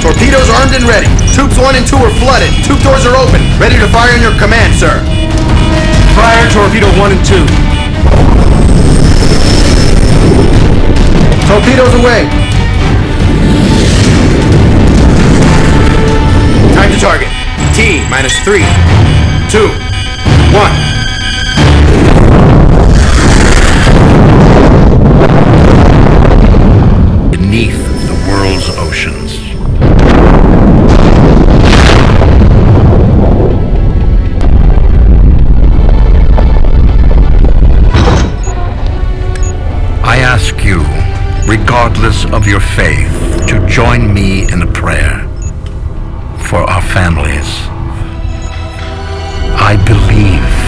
Torpedoes armed and ready. Tubes 1 and 2 are flooded. Tube doors are open. Ready to fire on your command, sir. Fire torpedo 1 and 2. Torpedoes away. Time to target. T minus 3, 2, 1. Beneath the world's oceans. I ask you, regardless of your faith, to join me in a prayer for our families. I believe